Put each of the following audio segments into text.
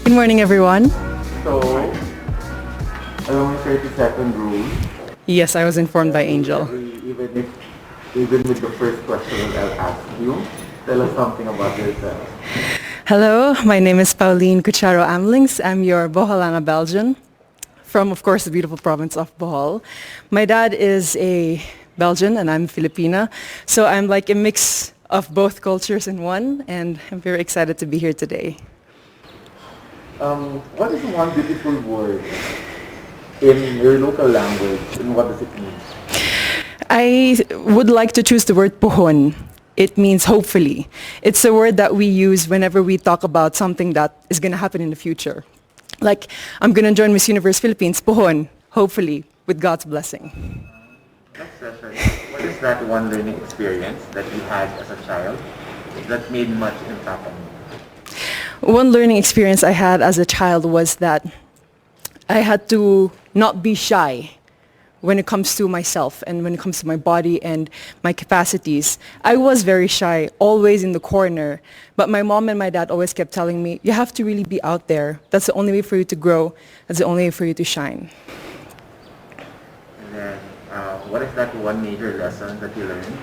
Good morning, everyone. So, along with 32nd rule, Yes, I was informed by Angel. even with the first question I'll ask you, tell us something about yourself. Hello, my name is Pauline Cucharo Amlings. I'm your Boholana Belgian from, of course, the beautiful province of Bohol. My dad is a Belgian and I'm Filipina, so I'm like a mix of both cultures in one, and I'm very excited to be here today. What is one beautiful word in your local language, and what does it mean? I would like to choose the word pohon. It means hopefully. It's a word that we use whenever we talk about something that is going to happen in the future. Like, I'm going to join Miss Universe Philippines, pohon, hopefully, with God's blessing. Next question. What is that one learning experience that you had as a child that made much impact on you? One learning experience I had as a child was that I had to not be shy when it comes to myself and when it comes to my body and my capacities. I was very shy, always in the corner, but my mom and my dad always kept telling me, you have to really be out there. That's the only way for you to grow. That's the only way for you to shine. And then, what is that one major lesson that you learned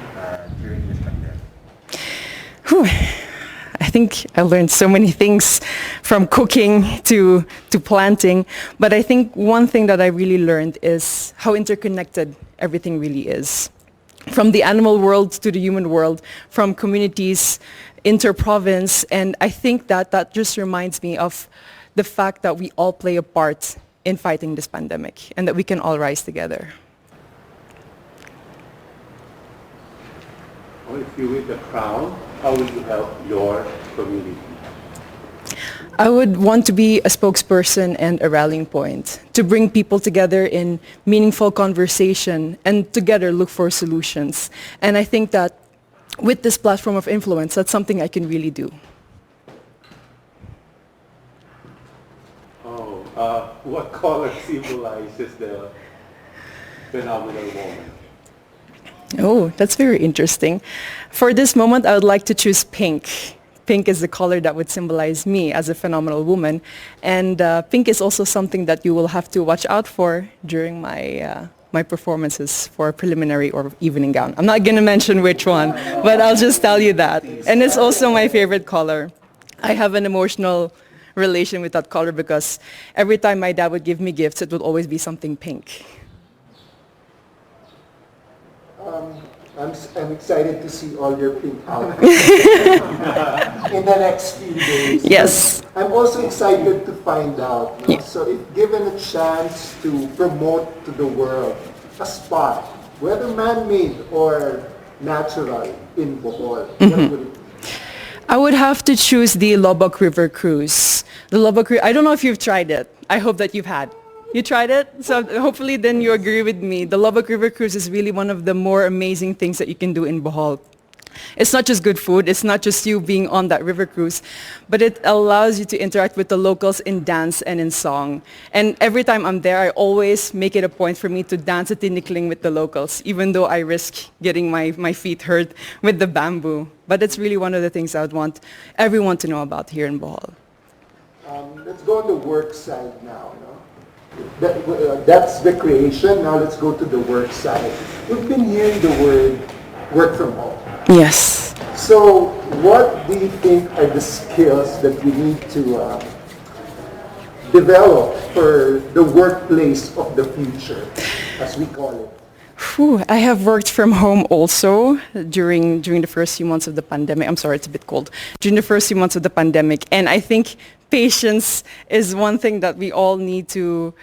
during this pandemic? Whew. I think I learned so many things from cooking to planting, but I think one thing that I really learned is how interconnected everything really is. From the animal world to the human world, from communities, inter-province, and I think that that just reminds me of the fact that we all play a part in fighting this pandemic and that we can all rise together. Or if you win the crown, how will you help your community? I would want to be a spokesperson and a rallying point to bring people together in meaningful conversation and together look for solutions. And I think that with this platform of influence, that's something I can really do. What color symbolizes the phenomenal woman? Oh, that's very interesting. For this moment, I would like to choose pink. Pink is the color that would symbolize me as a phenomenal woman. And pink is also something that you will have to watch out for during my performances for preliminary or evening gown. I'm not going to mention which one, but I'll just tell you that. And it's also my favorite color. I have an emotional relation with that color because every time my dad would give me gifts, it would always be something pink. I'm excited to see all your pink outfits in the next few days. Yes. But I'm also excited to find out. No? Yeah. So if given a chance to promote to the world a spot, whether man-made or natural in Bohol, what would it be? I would have to choose the Lobok River Cruise. The Lobok River, I don't know if you've tried it. I hope that you've had. You tried it? So hopefully then you agree with me. The Lobok River Cruise is really one of the more amazing things that you can do in Bohol. It's not just good food, it's not just you being on that river cruise, but it allows you to interact with the locals in dance and in song. And every time I'm there, I always make it a point for me to dance a tinikling with the locals, even though I risk getting my feet hurt with the bamboo. But it's really one of the things I would want everyone to know about here in Bohol. Let's go on the work side now. No? That's the creation. Now let's go to the work side. We've been hearing the word work from home. Yes. So what do you think are the skills that we need to develop for the workplace of the future, as we call it? Whew, I have worked from home also during the first few months of the pandemic. I'm sorry, it's a bit cold. During the first few months of the pandemic. And I think patience is one thing that we all need to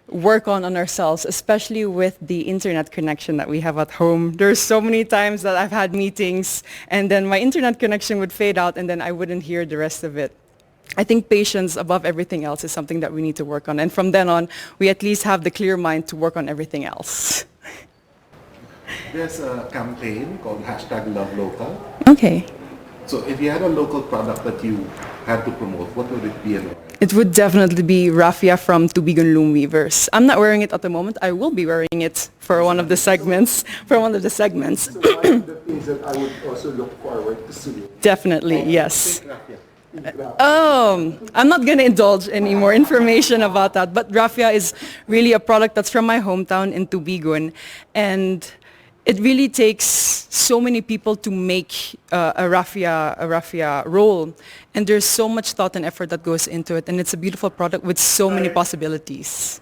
work on ourselves, especially with the internet connection that we have at home. There's so many times that I've had meetings and then my internet connection would fade out and then I wouldn't hear the rest of it. I think patience above everything else is something that we need to work on. And from then on, we at least have the clear mind to work on everything else. There's a campaign called #LoveLocal. Okay. So if you had a local product that you had to promote, what would it be and why? It would definitely be raffia from Tubigon Loom Weavers. I'm not wearing it at the moment. I will be wearing it for one of the segments. For one of the segments. So one of the things that I would also look forward to seeing. Definitely, yes. Raffia. I'm not going to indulge any more information about that, but raffia is really a product that's from my hometown in Tubigon, and it really takes so many people to make a raffia roll, and there's so much thought and effort that goes into it, and it's a beautiful product with so many possibilities.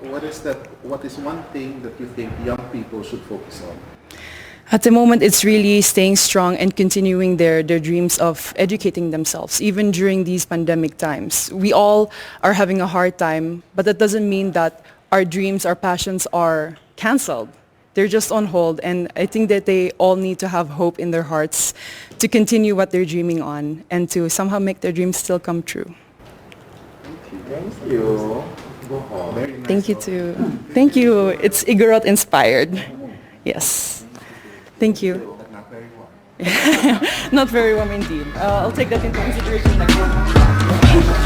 What is one thing that you think young people should focus on? At the moment, it's really staying strong and continuing their dreams of educating themselves, even during these pandemic times. We all are having a hard time, but that doesn't mean that our dreams, our passions are canceled. They're just on hold, and I think that they all need to have hope in their hearts to continue what they're dreaming on and to somehow make their dreams still come true. Thank you. Bohol. Very nice. Thank you too. Thank you. It's Igorot inspired. Yes. Thank you. But not very warm. Not very warm indeed. I'll take that into consideration next time.